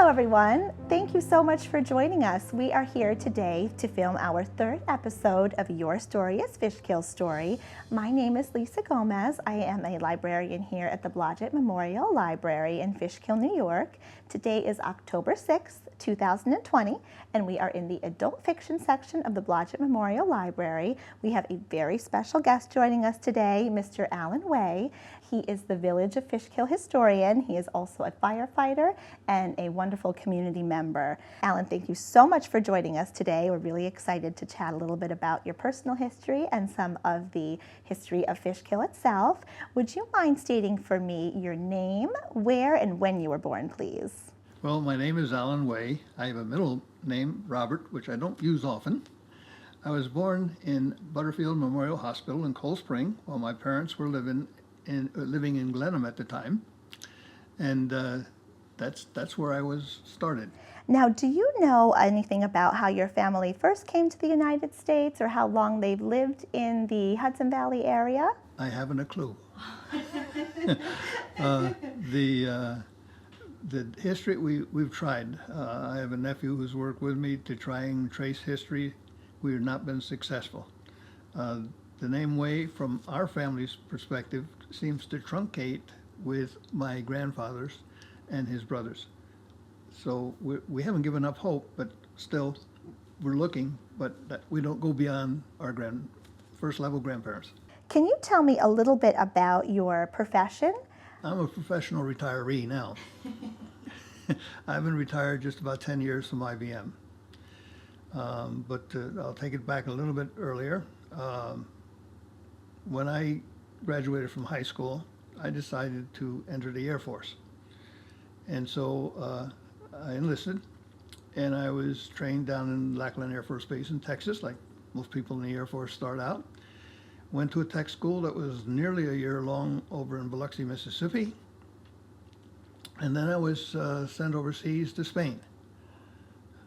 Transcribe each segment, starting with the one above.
Hello everyone, thank you so much for joining us. We are here today to film our third episode of Your Story is Fishkill's Story. My name is Lisa Gomez. I am a librarian here at the Blodgett Memorial Library in Fishkill, New York. Today is October 6th, 2020, and we are in the adult fiction section of the Blodgett Memorial Library. We have a very special guest joining us today, Mr. Allan Way. He is the Village of Fishkill historian. He is also a firefighter and a wonderful community member. Allan, thank you so much for joining us today. We're really excited to chat a little bit about your personal history and some of the history of Fishkill itself. Would you mind stating for me your name, where, and when you were born, please? Well, my name is Allan Way. I have a middle name, Robert, which I don't use often. I was born in Butterfield Memorial Hospital in Cold Spring while my parents were living in Glenham at the time, and that's where I was started. Now, do you know anything about how your family first came to the United States or how long they've lived in the Hudson Valley area? I haven't a clue. The history we've tried. I have a nephew who's worked with me to try and trace history. We have not been successful. The name Way, from our family's perspective, seems to truncate with my grandfather's and his brothers. So we haven't given up hope, but still we're looking, but we don't go beyond our first level grandparents. Can you tell me a little bit about your profession? I'm a professional retiree now. I've been retired just about 10 years from IBM. But I'll take it back a little bit earlier. When I graduated from high school, I decided to enter the Air Force. And so I enlisted, and I was trained down in Lackland Air Force Base in Texas, like most people in the Air Force start out. Went to a tech school that was nearly a year long over in Biloxi, Mississippi. And then I was sent overseas to Spain.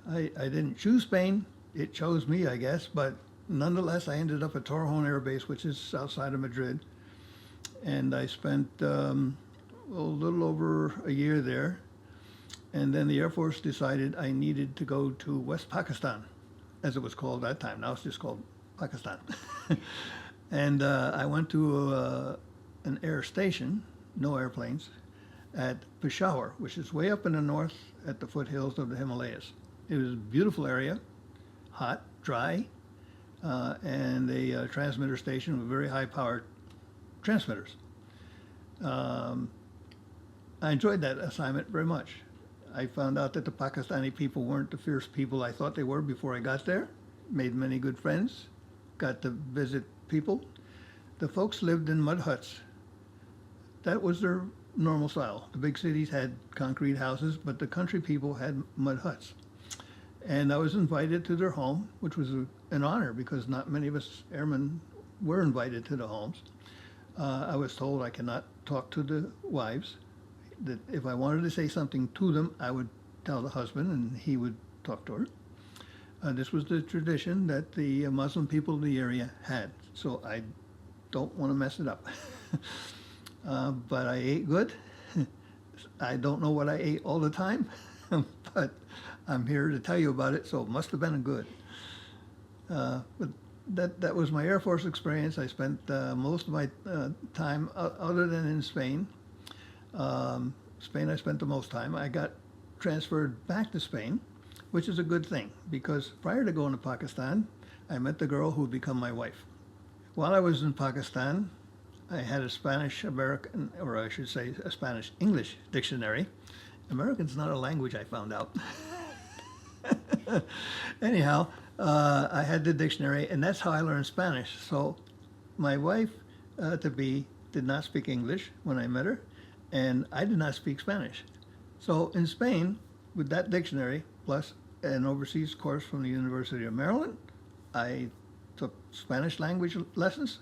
I didn't choose Spain. It chose me, I guess, but nonetheless, I ended up at Torrejon Air Base, which is outside of Madrid. And I spent a little over a year there. And then the Air Force decided I needed to go to West Pakistan, as it was called that time. Now it's just called Pakistan. And I went to an air station, no airplanes, at Peshawar, which is way up in the north at the foothills of the Himalayas. It was a beautiful area, hot, dry, and a transmitter station with very high-powered transmitters. I enjoyed that assignment very much. I found out that the Pakistani people weren't the fierce people I thought they were before I got there. Made many good friends, got to visit people. The folks lived in mud huts. That was their normal style. The big cities had concrete houses, but the country people had mud huts. And I was invited to their home, which was an honor because not many of us airmen were invited to the homes. I was told I cannot talk to the wives, that if I wanted to say something to them, I would tell the husband and he would talk to her. This was the tradition that the Muslim people in the area had, so I don't want to mess it up. But I ate good. I don't know what I ate all the time, but I'm here to tell you about it, so it must have been good. But that was my Air Force experience. I spent most of my time, other than in Spain. Spain I spent the most time. I got transferred back to Spain, which is a good thing, because prior to going to Pakistan, I met the girl who would become my wife. While I was in Pakistan, I had a Spanish-American, or I should say a Spanish-English dictionary. American's not a language, I found out. Anyhow, I had the dictionary, and that's how I learned Spanish. So my wife-to-be did not speak English when I met her, and I did not speak Spanish. So in Spain, with that dictionary, plus an overseas course from the University of Maryland, I took Spanish language lessons,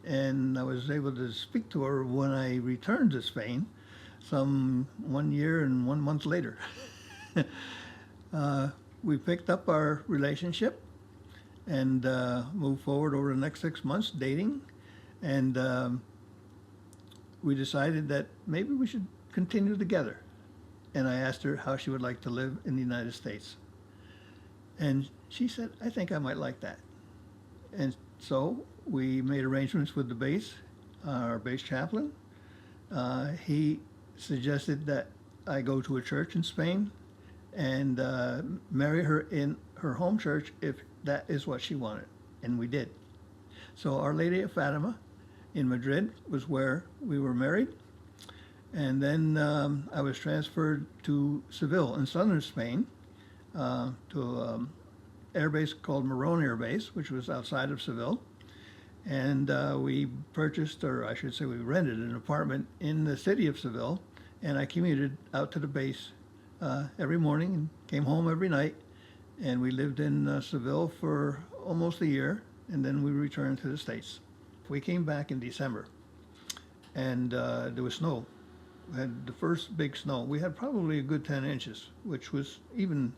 and I was able to speak to her when I returned to Spain, some 1 year and 1 month later. We picked up our relationship and moved forward over the next 6 months dating, and we decided that maybe we should continue together. and I asked her how she would like to live in the United States. And she said, I think I might like that. And so we made arrangements with the base, our base chaplain. He suggested that I go to a church in Spain and marry her in her home church if that is what she wanted. And we did. So Our Lady of Fatima in Madrid was where we were married. And then I was transferred to Seville in southern Spain, to an air base called Morón Air Base, which was outside of Seville. And we purchased, or I should say we rented an apartment in the city of Seville, and I commuted out to the base every morning and came home every night. And we lived in Seville for almost a year, and then we returned to the States. We came back in December, and there was snow. We had the first big snow. We had probably a good 10 inches, which was even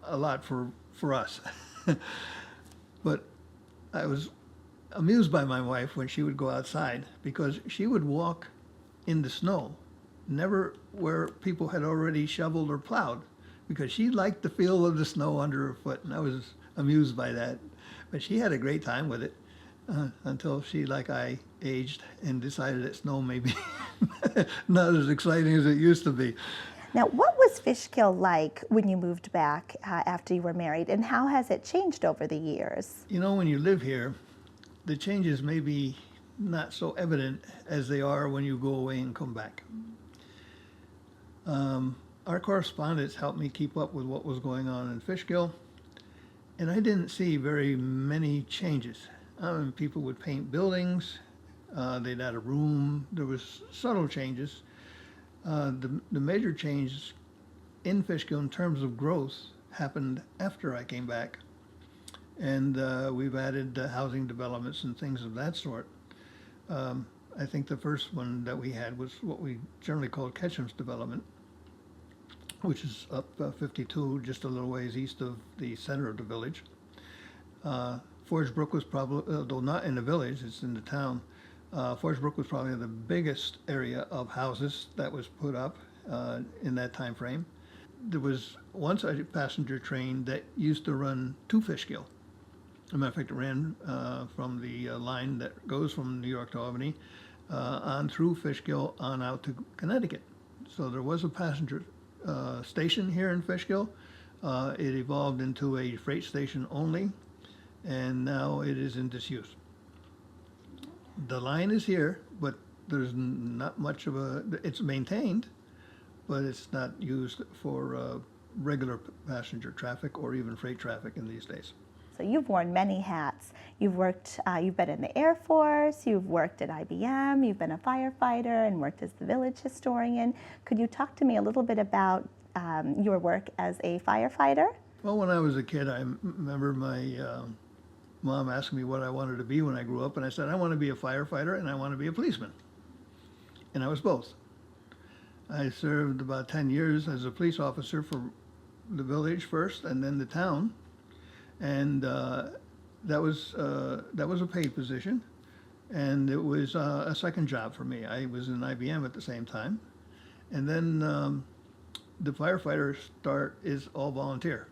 a lot for us. But I was amused by my wife when she would go outside, because she would walk in the snow, never where people had already shoveled or plowed, because she liked the feel of the snow under her foot, and I was amused by that. But she had a great time with it until she, like I, aged and decided that snow may be not as exciting as it used to be. Now, what was Fishkill like when you moved back after you were married, and how has it changed over the years? You know, when you live here, the changes may be not so evident as they are when you go away and come back. Our correspondence helped me keep up with what was going on in Fishkill, and I didn't see very many changes. People would paint buildings, they'd add a room. There was subtle changes. The major change in Fishkill in terms of growth happened after I came back. And we've added housing developments and things of that sort. I think the first one that we had was what we generally called Ketchum's development, which is up 52, just a little ways east of the center of the village. Forge Brook was probably, though not in the village, it's in the town. Forge Brook was probably the biggest area of houses that was put up in that time frame. There was once a passenger train that used to run to Fishkill. As a matter of fact, it ran from the line that goes from New York to Albany on through Fishkill on out to Connecticut. So there was a passenger station here in Fishkill. It evolved into a freight station only, and now it is in disuse. The line is here, but there's not much of a, it's maintained, but it's not used for regular passenger traffic or even freight traffic in these days. So you've worn many hats. You've worked, you've been in the Air Force, you've worked at IBM, you've been a firefighter and worked as the village historian. Could you talk to me a little bit about your work as a firefighter? Well, when I was a kid, I remember my mom asked me what I wanted to be when I grew up, and I said, I want to be a firefighter and I want to be a policeman. And I was both. I served about 10 years as a police officer for the village first and then the town. And that was a paid position, and it was a second job for me. I was in IBM at the same time. And then the firefighter start is all volunteer.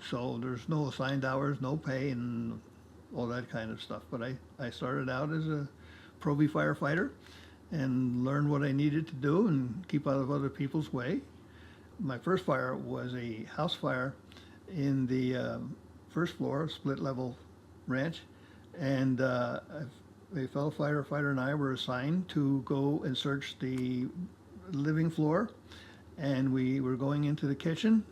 So there's no assigned hours, no pay, and all that kind of stuff. But I started out as a Proby firefighter and learned what I needed to do and keep out of other people's way. My first fire was a house fire in the first floor, split level ranch, and a fellow firefighter and I were assigned to go and search the living floor, and we were going into the kitchen,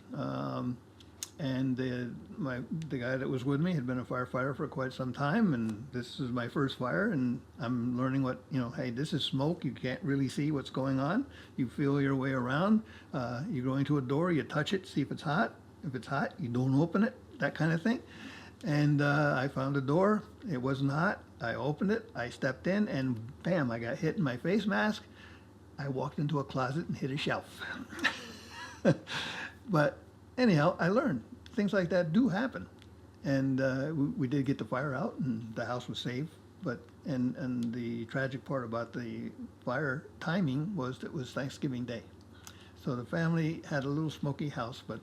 and the guy that was with me had been a firefighter for quite some time, and this is my first fire, and I'm learning what, hey, this is smoke, you can't really see what's going on, you feel your way around, you go into a door, you touch it, see if it's hot you don't open it, that kind of thing. And I found a door, it wasn't hot, I opened it, I stepped in, and bam, I got hit in my face mask. I walked into a closet and hit a shelf. But anyhow, I learned. Things like that do happen. And we did get the fire out, and the house was saved. But and the tragic part about the fire timing was it was Thanksgiving Day. So the family had a little smoky house, but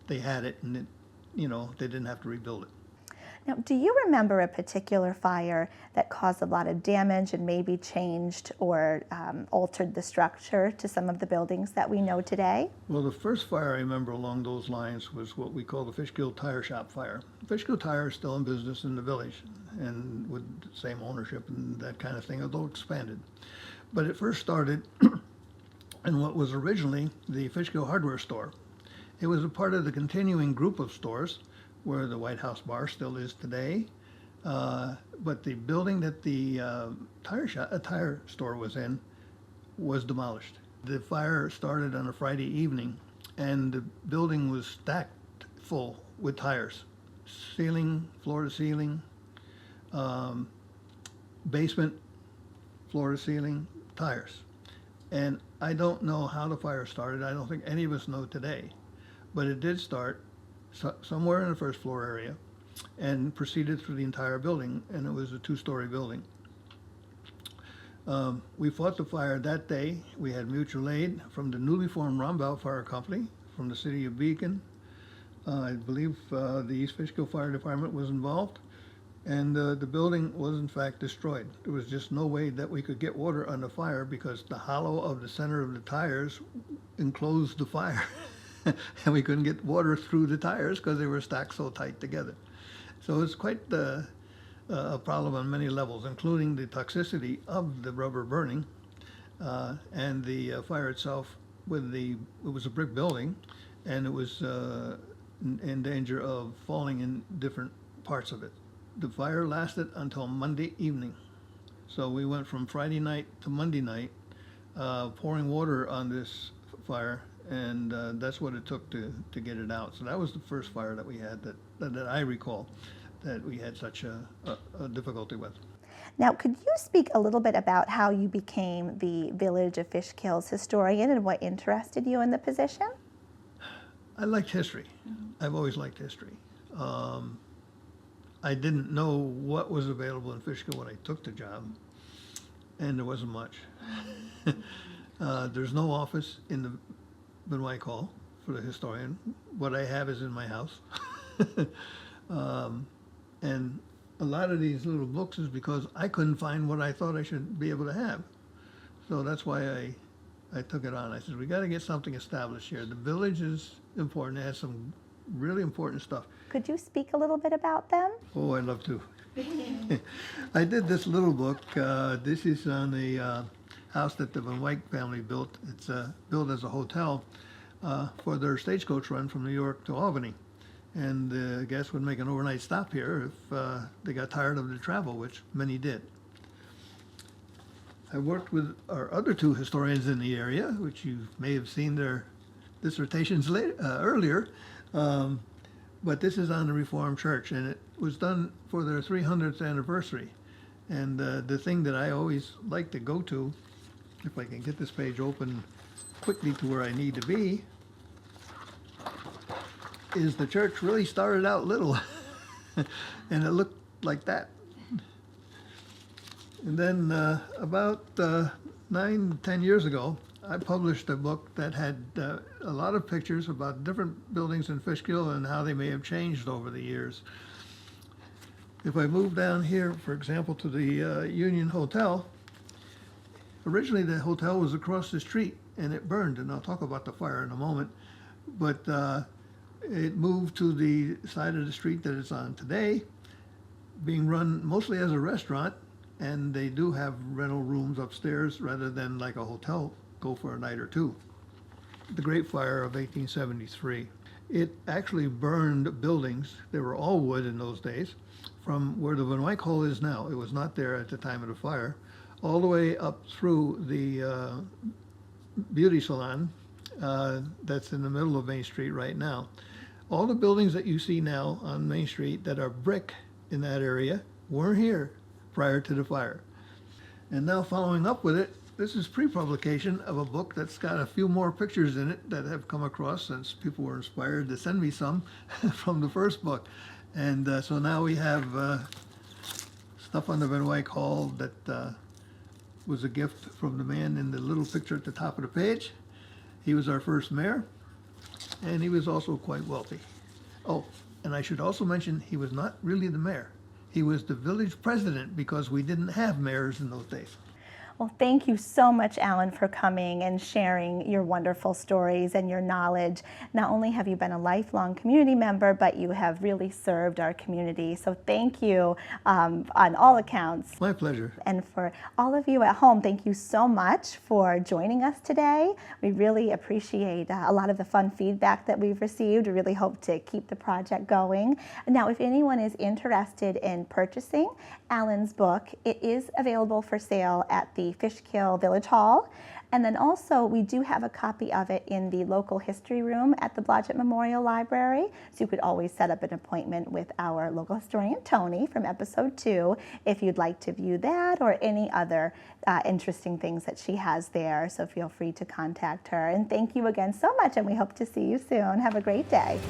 they had it, and it, they didn't have to rebuild it. Now, do you remember a particular fire that caused a lot of damage and maybe changed or altered the structure to some of the buildings that we know today? Well, the first fire I remember along those lines was what we call the Fishkill Tire Shop fire. Fishkill Tire is still in business in the village and with the same ownership and that kind of thing, although expanded. But it first started in what was originally the Fishkill Hardware Store. It was a part of the continuing group of stores where the White House Bar still is today. But the building that the tire store was in was demolished. The fire started on a Friday evening, and the building was stacked full with tires. Ceiling, floor to ceiling, basement, floor to ceiling, tires. And I don't know how the fire started. I don't think any of us know today. But it did start somewhere in the first floor area and proceeded through the entire building, and it was a 2-story building. We fought the fire that day. We had mutual aid from the newly formed Rombau Fire Company, from the city of Beacon. I believe the East Fishkill Fire Department was involved, and the building was in fact destroyed. There was just no way that we could get water on the fire because the hollow of the center of the tires enclosed the fire. And we couldn't get water through the tires because they were stacked so tight together. So it's quite a problem on many levels, including the toxicity of the rubber burning and the fire itself. It was a brick building, and it was in danger of falling in different parts of it. The fire lasted until Monday evening. So we went from Friday night to Monday night, pouring water on this fire, and that's what it took to get it out. So that was the first fire that we had that I recall that we had such a difficulty with. Now, could you speak a little bit about how you became the Village of Fishkill's historian and what interested you in the position? I liked history. I've always liked history. I didn't know what was available in Fishkill when I took the job, and there wasn't much. There's no office in the Benoit Hall for the historian. What I have is in my house. And a lot of these little books is because I couldn't find what I thought I should be able to have. So that's why I took it on. I said, we got to get something established here. The village is important. It has some really important stuff. Could you speak a little bit about them? Oh, I'd love to. I did this little book. This is on a house that the Van Wyck family built. It's built as a hotel for their stagecoach run from New York to Albany. And the guests would make an overnight stop here if they got tired of the travel, which many did. I worked with our other 2 historians in the area, which you may have seen their dissertations earlier. But this is on the Reformed Church, and it was done for their 300th anniversary. And the thing that I always like to go to, if I can get this page open quickly to where I need to be, is the church really started out little, and it looked like that. And then about 9-10 years ago, I published a book that had a lot of pictures about different buildings in Fishkill and how they may have changed over the years. If I move down here, for example, to the Union Hotel, originally the hotel was across the street and it burned, and I'll talk about the fire in a moment, but it moved to the side of the street that it's on today, being run mostly as a restaurant, and they do have rental rooms upstairs rather than like a hotel, go for a night or 2. The Great Fire of 1873. It actually burned buildings, they were all wood in those days, from where the Van Wyck Hall is now. It was not there at the time of the fire, all the way up through the beauty salon that's in the middle of Main Street right now. All the buildings that you see now on Main Street that are brick in that area weren't here prior to the fire. And now following up with it, this is pre-publication of a book that's got a few more pictures in it that have come across since people were inspired to send me some from the first book. And so now we have stuff on the Van Wyck Hall that was a gift from the man in the little picture at the top of the page. He was our first mayor, and he was also quite wealthy. Oh, and I should also mention he was not really the mayor. He was the village president because we didn't have mayors in those days. Well, thank you so much, Allan, for coming and sharing your wonderful stories and your knowledge. Not only have you been a lifelong community member, but you have really served our community. So thank you on all accounts. My pleasure. And for all of you at home, thank you so much for joining us today. We really appreciate a lot of the fun feedback that we've received. We really hope to keep the project going. Now, if anyone is interested in purchasing Allan's book, it is available for sale at the Fishkill Village Hall. And then also we do have a copy of it in the local history room at the Blodgett Memorial Library. So you could always set up an appointment with our local historian, Tony, from episode 2, if you'd like to view that or any other interesting things that she has there. So feel free to contact her. And thank you again so much, and we hope to see you soon. Have a great day.